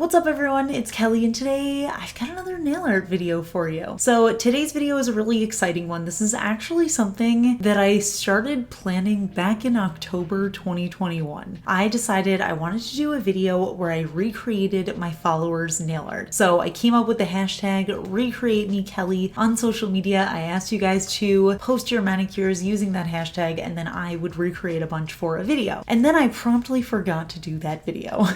What's up everyone, it's Kelly and today I've got another nail art video for you. So today's video is a really exciting one. This is actually something that I started planning back in October 2021. I decided I wanted to do a video where I recreated my followers' nail art. So I came up with the hashtag #RecreateMeKelly on social media. I asked you guys to post your manicures using that hashtag and then I would recreate a bunch for a video. And then I promptly forgot to do that video.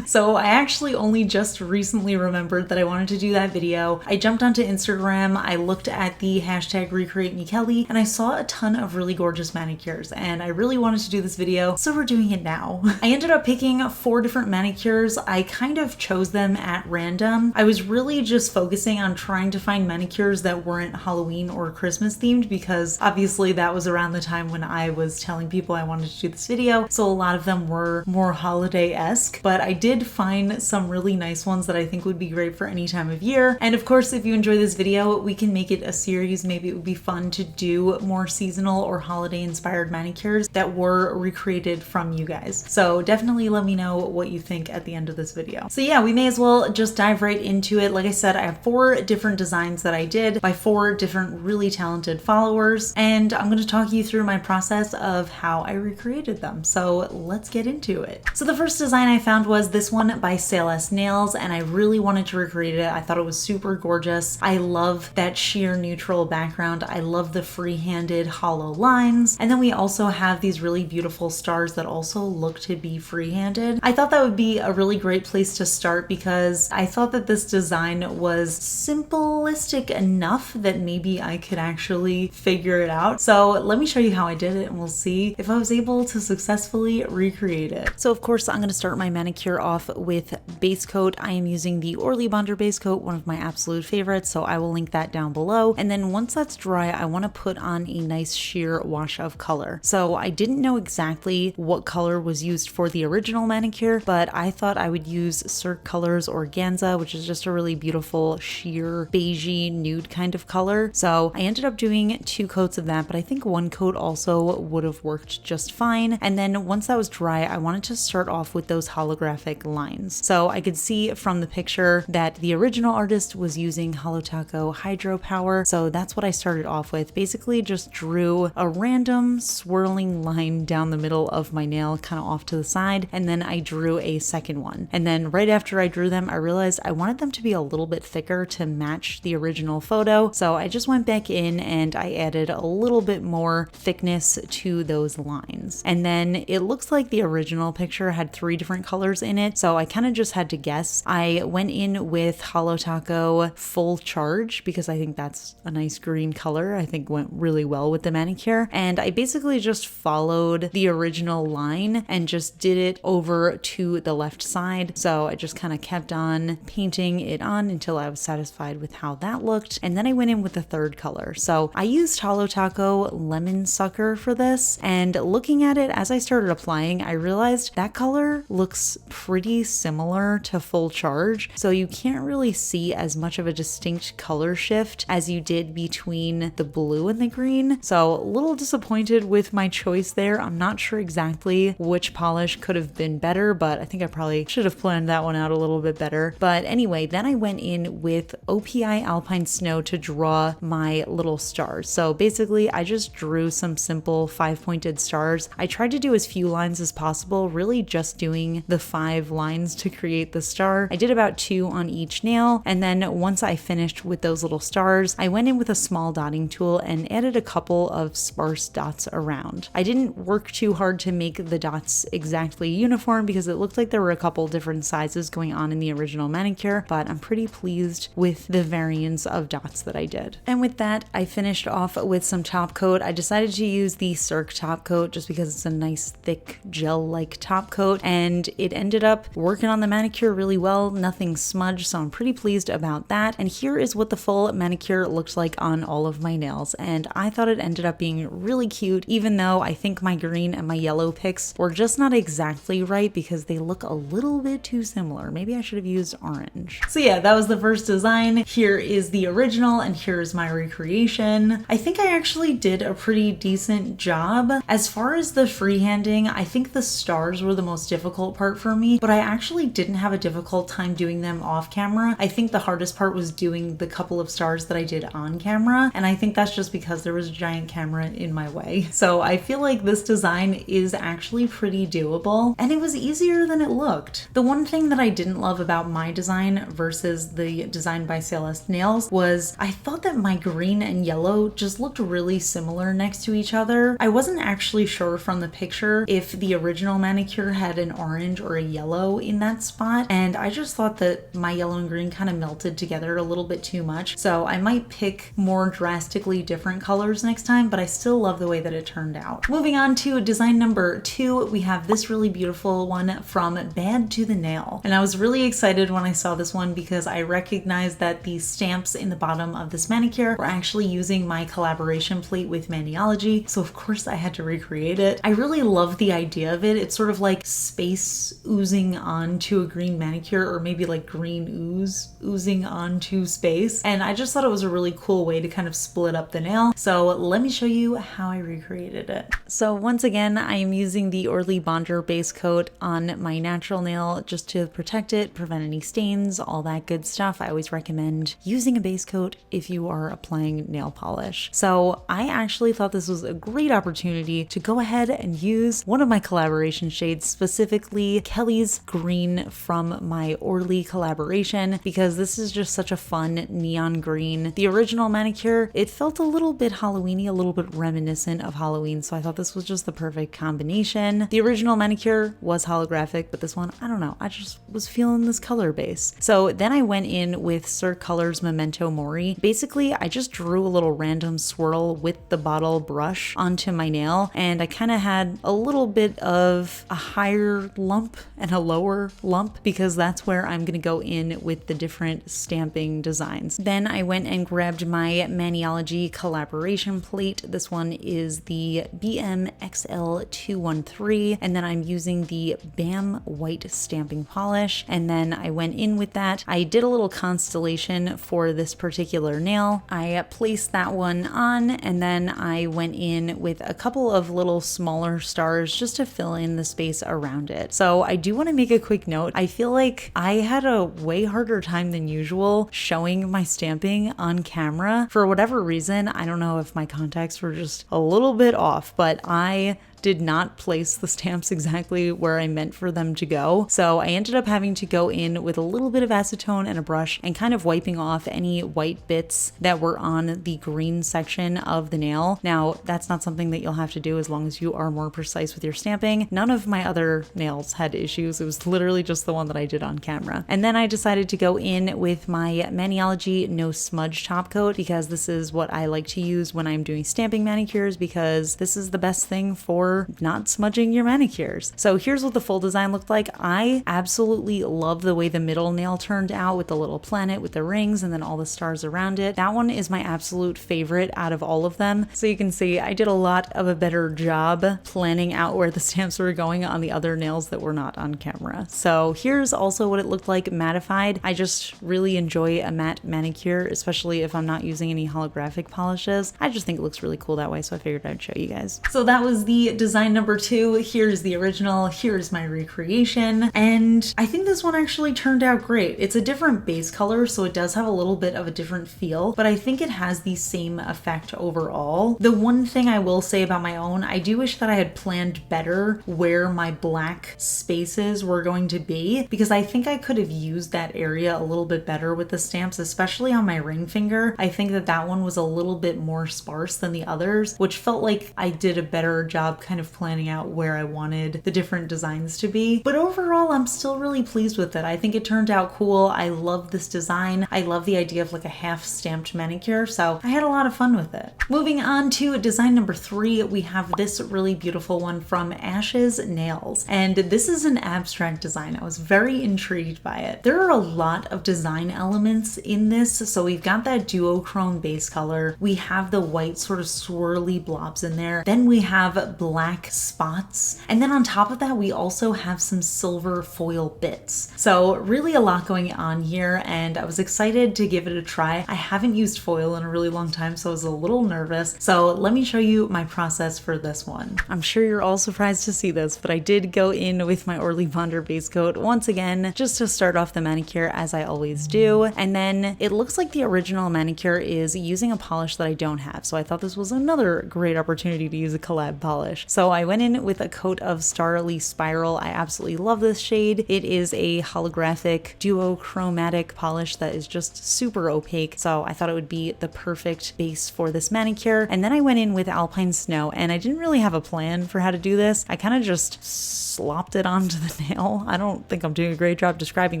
So I actually only just recently remembered that I wanted to do that video. I jumped onto Instagram, I looked at the hashtag #RecreateMeKelly, and I saw a ton of really gorgeous manicures, and I really wanted to do this video, so we're doing it now. I ended up picking 4 different manicures. I kind of chose them at random. I was really just focusing on trying to find manicures that weren't Halloween or Christmas themed, because obviously that was around the time when I was telling people I wanted to do this video, so a lot of them were more holiday-esque, but I did find some really nice ones that I think would be great for any time of year. And of course, if you enjoy this video, we can make it a series. Maybe it would be fun to do more seasonal or holiday inspired manicures that were recreated from you guys. So definitely let me know what you think at the end of this video. So yeah, we may as well just dive right into it. Like I said, I have 4 different designs that I did by 4 different really talented followers, and I'm going to talk you through my process of how I recreated them. So let's get into it. So the first design I found was this one by Sales Nails, and I really wanted to recreate it. I thought it was super gorgeous. I love that sheer neutral background. I love the free-handed hollow lines. And then we also have these really beautiful stars that also look to be free-handed. I thought that would be a really great place to start because I thought that this design was simplistic enough that maybe I could actually figure it out. So let me show you how I did it and we'll see if I was able to successfully recreate it. So of course, I'm going to start my manicure off with base coat. I am using the Orly Bonder base coat, one of my absolute favorites, so I will link that down below. And then once that's dry, I want to put on a nice sheer wash of color. So I didn't know exactly what color was used for the original manicure, but I thought I would use Cirque Colors Organza, which is just a really beautiful sheer beigey nude kind of color. So I ended up doing 2 coats of that, but I think 1 coat also would have worked just fine. And then once that was dry, I wanted to start off with those holographic lines. So I could see from the picture that the original artist was using Holotaco Hydro Power. So that's what I started off with. Basically just drew a random swirling line down the middle of my nail, kind of off to the side. And then I drew a second one. And then right after I drew them, I realized I wanted them to be a little bit thicker to match the original photo. So I just went back in and I added a little bit more thickness to those lines. And then it looks like the original picture had 3 different colors in it. So I kind of just had to guess. I went in with Holotaco Full Charge because I think that's a nice green color. I think went really well with the manicure. And I basically just followed the original line and just did it over to the left side. So I just kind of kept on painting it on until I was satisfied with how that looked. And then I went in with the 3rd color. So I used Holotaco Lemon Sucker for this. And looking at it as I started applying, I realized that color looks pretty similar to Full Charge. So you can't really see as much of a distinct color shift as you did between the blue and the green. So a little disappointed with my choice there. I'm not sure exactly which polish could have been better, but I think I probably should have planned that one out a little bit better. But anyway, then I went in with OPI Alpine Snow to draw my little stars. So basically I just drew some simple 5-pointed stars. I tried to do as few lines as possible, really just doing the 5 lines to create the star. I did about 2 on each nail, and then once I finished with those little stars, I went in with a small dotting tool and added a couple of sparse dots around. I didn't work too hard to make the dots exactly uniform because it looked like there were a couple different sizes going on in the original manicure, but I'm pretty pleased with the variance of dots that I did. And with that, I finished off with some top coat. I decided to use the Cirque top coat just because it's a nice thick gel-like top coat, and it ended up working on the manicure really well. Nothing smudged, so I'm pretty pleased about that. And here is what the full manicure looked like on all of my nails, and I thought it ended up being really cute, even though I think my green and my yellow picks were just not exactly right because they look a little bit too similar. Maybe I should have used orange. So yeah, that was the first design. Here is the original and here's my recreation. I think I actually did a pretty decent job. As far as the freehanding, I think the stars were the most difficult part for me, but I actually didn't have a difficult time doing them off camera. I think the hardest part was doing the couple of stars that I did on camera, and I think that's just because there was a giant camera in my way. So I feel like this design is actually pretty doable, and it was easier than it looked. The one thing that I didn't love about my design versus the design by Celeste Nails was I thought that my green and yellow just looked really similar next to each other. I wasn't actually sure from the picture if the original manicure had an orange or a yellow in that spot, and I just thought that my yellow and green kind of melted together a little bit too much. So I might pick more drastically different colors next time, but I still love the way that it turned out. Moving on to design number 2, we have this really beautiful one from Bad to the Nail. And I was really excited when I saw this one because I recognized that the stamps in the bottom of this manicure were actually using my collaboration plate with Maniology. So of course I had to recreate it. I really love the idea of it. It's sort of like space oozing onto a green manicure, or maybe like green ooze oozing onto space. And I just thought it was a really cool way to kind of split up the nail. So let me show you how I recreated it. So once again, I am using the Orly Bonder base coat on my natural nail just to protect it, prevent any stains, all that good stuff. I always recommend using a base coat if you are applying nail polish. So I actually thought this was a great opportunity to go ahead and use one of my collaboration shades, specifically Kelly's green from my Orly collaboration, because this is just such a fun neon green. The original manicure, it felt a little bit Halloween-y, a little bit reminiscent of Halloween, so I thought this was just the perfect combination. The original manicure was holographic, but this one, I don't know, I just was feeling this color base. So then I went in with Sir Colors Memento Mori. Basically, I just drew a little random swirl with the bottle brush onto my nail, and I kind of had a little bit of a higher lump and a lower lump because that's where I'm gonna go in with the different stamping designs. Then I went and grabbed my Maniology collaboration plate. This one is the BMXL213, and then I'm using the BAM white stamping polish, and then I went in with that. I did a little constellation for this particular nail. I placed that one on, and then I went in with a couple of little smaller stars just to fill in the space around it. So I do want to make a quick note. I feel like I had a way harder time than usual showing my stamping on camera. For whatever reason, I don't know if my contacts were just a little bit off, but I did not place the stamps exactly where I meant for them to go. So I ended up having to go in with a little bit of acetone and a brush and kind of wiping off any white bits that were on the green section of the nail. Now, that's not something that you'll have to do as long as you are more precise with your stamping. None of my other nails had issues. It was literally just the one that I did on camera. And then I decided to go in with my Maniology No Smudge top coat because this is what I like to use when I'm doing stamping manicures, because this is the best thing for not smudging your manicures. So here's what the full design looked like. I absolutely love the way the middle nail turned out with the little planet with the rings and then all the stars around it. That one is my absolute favorite out of all of them. So you can see I did a lot of a better job planning out where the stamps were going on the other nails that were not on camera. So here's also what it looked like mattified. I just really enjoy a matte manicure, especially if I'm not using any holographic polishes. I just think it looks really cool that way, so I figured I'd show you guys. So that was the design number 2. Here's the original, here's my recreation, and I think this one actually turned out great. It's a different base color, so it does have a little bit of a different feel, but I think it has the same effect overall. The one thing I will say about my own, I do wish that I had planned better where my black spaces were going to be, because I think I could have used that area a little bit better with the stamps, especially on my ring finger. I think that that one was a little bit more sparse than the others, which felt like I did a better job kind of planning out where I wanted the different designs to be. But overall, I'm still really pleased with it. I think it turned out cool. I love this design. I love the idea of like a half stamped manicure, so I had a lot of fun with it. Moving on to design number 3, we have this really beautiful one from Ashes Nails, and this is an abstract design. I was very intrigued by it. There are a lot of design elements in this. So we've got that duochrome base color. We have the white sort of swirly blobs in there. Then we have black black spots. And then on top of that, we also have some silver foil bits. So really a lot going on here, and I was excited to give it a try. I haven't used foil in a really long time, so I was a little nervous. So let me show you my process for this one. I'm sure you're all surprised to see this, but I did go in with my Orly Bonder base coat once again, just to start off the manicure as I always do. And then it looks like the original manicure is using a polish that I don't have. So I thought this was another great opportunity to use a collab polish. So I went in with a coat of Starly Spiral. I absolutely love this shade. It is a holographic duochromatic polish that is just super opaque. So I thought it would be the perfect base for this manicure. And then I went in with Alpine Snow, and I didn't really have a plan for how to do this. I kind of just slopped it onto the nail. I don't think I'm doing a great job describing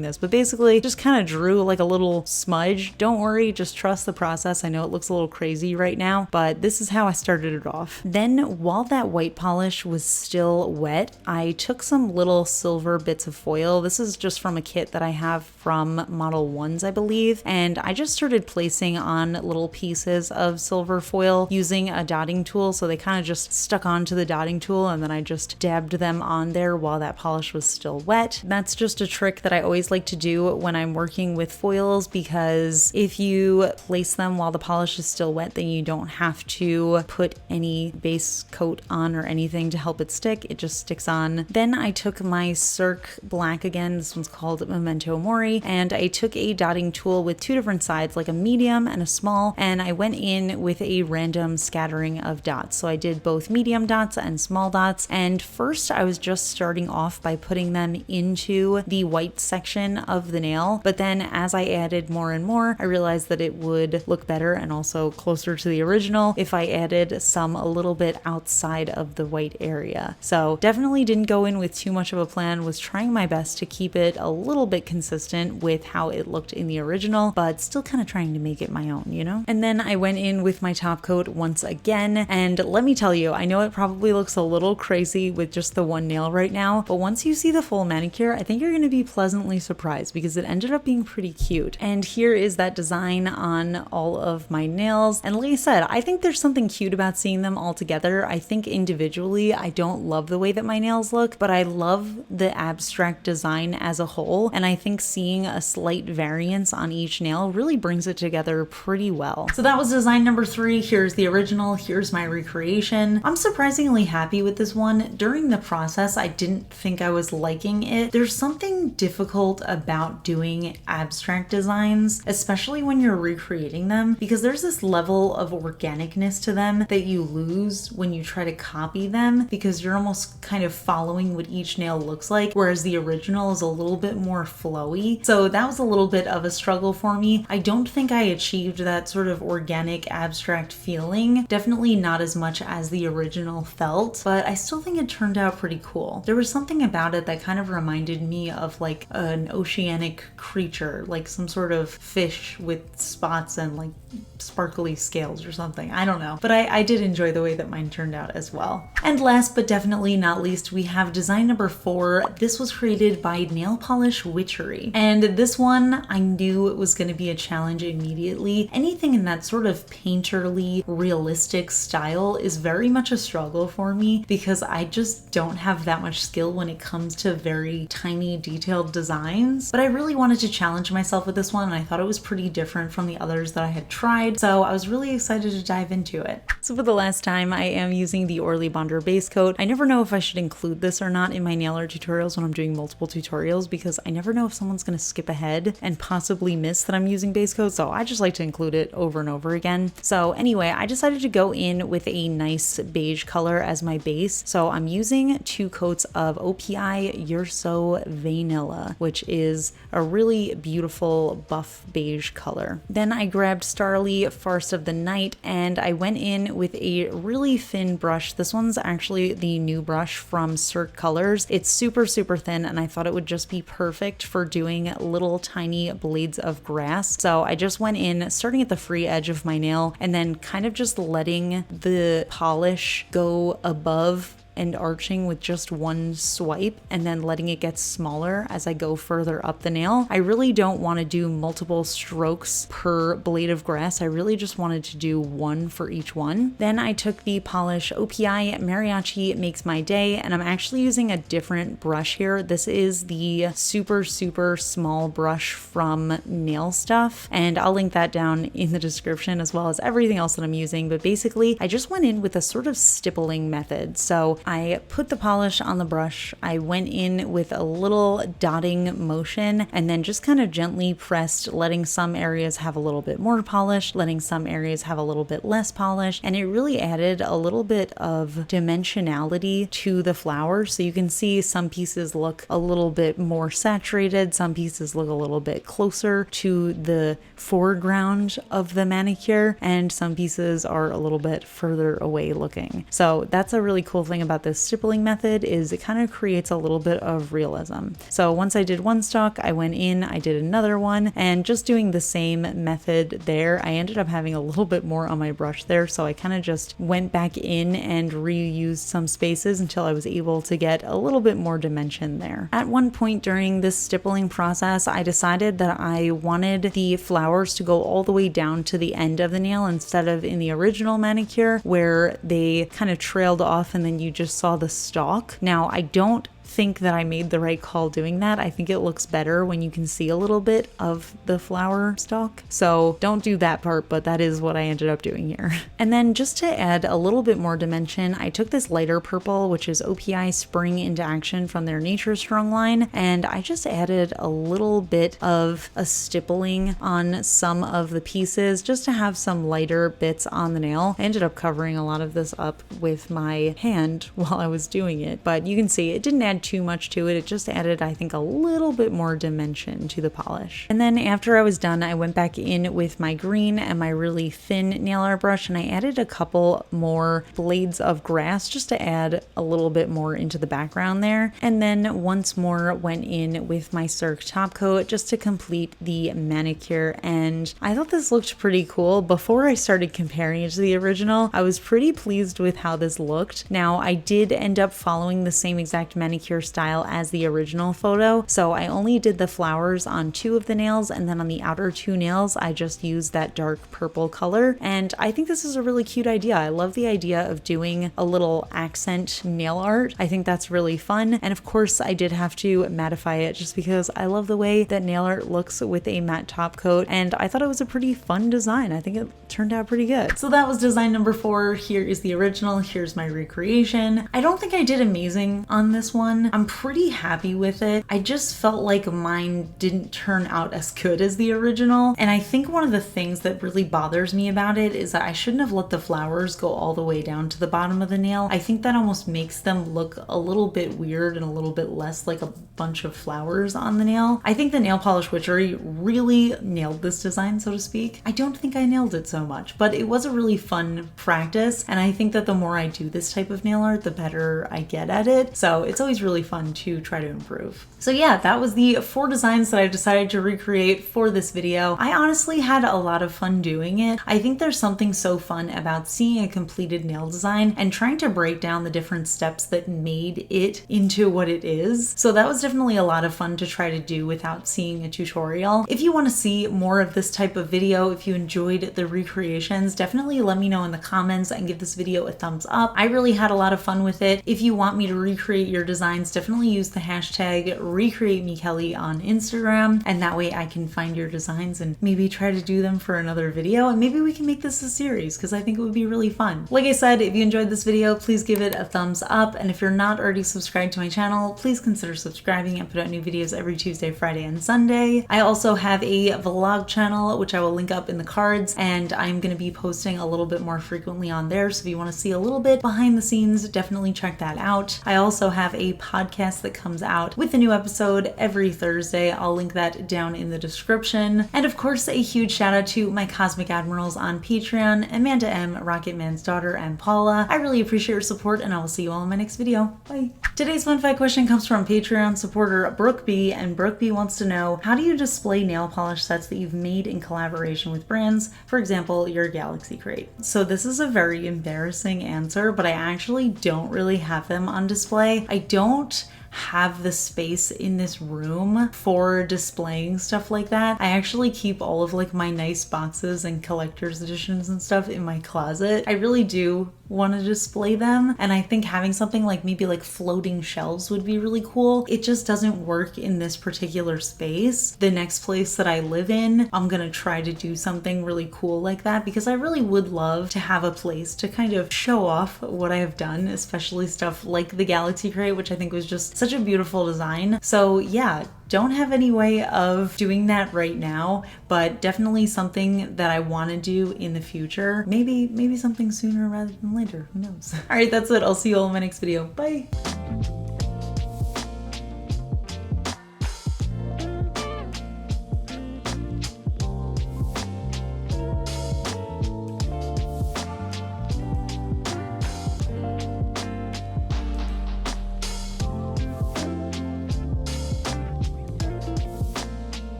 this, but basically just kind of drew like a little smudge. Don't worry, just trust the process. I know it looks a little crazy right now, but this is how I started it off. Then while that white polish was still wet, I took some little silver bits of foil. This is just from a kit that I have from Model 1s, I believe, and I just started placing on little pieces of silver foil using a dotting tool, so they kind of just stuck onto the dotting tool, and then I just dabbed them on there while that polish was still wet. That's just a trick that I always like to do when I'm working with foils, because if you place them while the polish is still wet, then you don't have to put any base coat on or anything to help it stick. It just sticks on. Then I took my Cirque Black again. This one's called Memento Mori, and I took a dotting tool with two different sides, like a medium and a small, and I went in with a random scattering of dots. So I did both medium dots and small dots, and first I was just starting off by putting them into the white section of the nail, but then as I added more and more, I realized that it would look better and also closer to the original if I added some a little bit outside of the white area. So definitely didn't go in with too much of a plan, was trying my best to keep it a little bit consistent with how it looked in the original, but still kind of trying to make it my own, you know? And then I went in with my top coat once again, and let me tell you, I know it probably looks a little crazy with just the one nail right now, but once you see the full manicure, I think you're going to be pleasantly surprised because it ended up being pretty cute. And here is that design on all of my nails. And like I said, I think there's something cute about seeing them all together. I think individually, I don't love the way that my nails look, but I love the abstract design as a whole. And I think seeing a slight variance on each nail really brings it together pretty well. So that was design number 3. Here's the original. Here's my recreation. I'm surprisingly happy with this one. During the process, I didn't think I was liking it. There's something difficult about doing abstract designs, especially when you're recreating them, because there's this level of organicness to them that you lose when you try to copy them, because you're almost kind of following what each nail looks like, whereas the original is a little bit more flowy. So that was a little bit of a struggle for me. I don't think I achieved that sort of organic abstract feeling. Definitely not as much as the original felt, but I still think it turned out pretty cool. There was something about it that kind of reminded me of like an oceanic creature, like some sort of fish with spots and like sparkly scales or something. I don't know, but I did enjoy the way that mine turned out as well. And last but definitely not least, we have design number 4. This was created by Nail Polish Witchery, and this one I knew it was going to be a challenge immediately. Anything in that sort of painterly, realistic style is very much a struggle for me because I just don't have that much skill when it comes to very tiny detailed designs. But I really wanted to challenge myself with this one, and I thought it was pretty different from the others that I had tried, so I was really excited to dive into it. So for the last time, I am using the Orly Bonder base coat. I never know if I should include this or not in my nail art tutorials when I'm doing multiple tutorials, because I never know if someone's going to skip ahead and possibly miss that I'm using base coat, so I just like to include it over and over again. So anyway, I decided to go in with a nice beige color as my base, so I'm using 2 coats of OPI You're So Vain-illa, which is a really beautiful buff beige color. Then I grabbed Starly Farce of the Night, and I went in with a really thin brush. This one's actually the new brush from Cirque Colors. It's super thin, and I thought it would just be perfect for doing little tiny blades of grass. So I just went in starting at the free edge of my nail and then kind of just letting the polish go above and arching with just one swipe and then letting it get smaller as I go further up the nail. I really don't want to do multiple strokes per blade of grass. I really just wanted to do one for each one. Then I took the polish OPI Mariachi Makes My Day, and I'm actually using a different brush here. This is the super small brush from Nail Stuff, and I'll link that down in the description as well as everything else that I'm using. But basically I just went in with a sort of stippling method. So I put the polish on the brush, I went in with a little dotting motion, and then just kind of gently pressed, letting some areas have a little bit more polish, letting some areas have a little bit less polish, and it really added a little bit of dimensionality to the flower. So you can see some pieces look a little bit more saturated, some pieces look a little bit closer to the foreground of the manicure, and some pieces are a little bit further away looking. So that's a really cool thing about this stippling method, is it kind of creates a little bit of realism. So once I did one stalk, I went in, I did another one, and just doing the same method there, I ended up having a little bit more on my brush there, so I kind of just went back in and reused some spaces until I was able to get a little bit more dimension there. At one point during this stippling process, I decided that I wanted the flowers to go all the way down to the end of the nail instead of in the original manicure where they kind of trailed off and then you just saw the stalk. Now, I don't think that I made the right call doing that. I think it looks better when you can see a little bit of the flower stalk. So don't do that part, but that is what I ended up doing here. And then just to add a little bit more dimension, I took this lighter purple, which is OPI Spring Into Action from their Nature Strong line, and I just added a little bit of a stippling on some of the pieces just to have some lighter bits on the nail. I ended up covering a lot of this up with my hand while I was doing it, but you can see it didn't add too much to it. It just added, I think, a little bit more dimension to the polish. And then after I was done, I went back in with my green and my really thin nail art brush, and I added a couple more blades of grass just to add a little bit more into the background there. And then once more went in with my Cirque top coat just to complete the manicure, and I thought this looked pretty cool. Before I started comparing it to the original, I was pretty pleased with how this looked. Now, I did end up following the same exact manicure style as the original photo, so I only did the flowers on 2 of the nails, and then on the outer 2 nails I just used that dark purple color, and I think this is a really cute idea. I love the idea of doing a little accent nail art. I think that's really fun, and of course I did have to mattify it just because I love the way that nail art looks with a matte top coat, and I thought it was a pretty fun design. I think it turned out pretty good. So that was design number 4. Here is the original, here's my recreation. I don't think I did amazing on this one. I'm pretty happy with it. I just felt like mine didn't turn out as good as the original, and I think one of the things that really bothers me about it is that I shouldn't have let the flowers go all the way down to the bottom of the nail. I think that almost makes them look a little bit weird and a little bit less like a bunch of flowers on the nail. I think the Nail Polish Witchery really nailed this design, so to speak. I don't think I nailed it so much, but it was a really fun practice, and I think that the more I do this type of nail art, the better I get at it. So it's always really fun to try to improve. So yeah, that was the 4 designs that I decided to recreate for this video. I honestly had a lot of fun doing it. I think there's something so fun about seeing a completed nail design and trying to break down the different steps that made it into what it is. So that was definitely a lot of fun to try to do without seeing a tutorial. If you want to see more of this type of video, if you enjoyed the recreations, definitely let me know in the comments and give this video a thumbs up. I really had a lot of fun with it. If you want me to recreate your designs, definitely use the hashtag #RecreateMeKelly on Instagram, and that way I can find your designs and maybe try to do them for another video, and maybe we can make this a series because I think it would be really fun. Like I said, if you enjoyed this video, please give it a thumbs up, and if you're not already subscribed to my channel, please consider subscribing. I put out new videos every Tuesday, Friday, and Sunday. I also have a vlog channel, which I will link up in the cards, and I'm going to be posting a little bit more frequently on there, so if you want to see a little bit behind the scenes, definitely check that out. I also have a podcast that comes out with a new episode every Thursday. I'll link that down in the description. And of course, a huge shout out to my Cosmic Admirals on Patreon, Amanda M, Rocketman's daughter, and Paula. I really appreciate your support, and I will see you all in my next video. Bye. Today's fun fact question comes from Patreon supporter Brooke B, and Brooke B wants to know, how do you display nail polish sets that you've made in collaboration with brands? For example, your Galaxy Crate. So this is a very embarrassing answer, but I actually don't really have them on display. I don't have the space in this room for displaying stuff like that. I actually keep all of like my nice boxes and collector's editions and stuff in my closet. I really do want to display them, and I think having something like maybe like floating shelves would be really cool. It just doesn't work in this particular space. The next place that I live in, I'm gonna try to do something really cool like that, because I really would love to have a place to kind of show off what I have done, especially stuff like the Galaxy Crate, which I think was just such a beautiful design. So yeah, don't have any way of doing that right now, but definitely something that I want to do in the future. Maybe something sooner rather than later, who knows. All right, that's it. I'll see you all in my next video. Bye.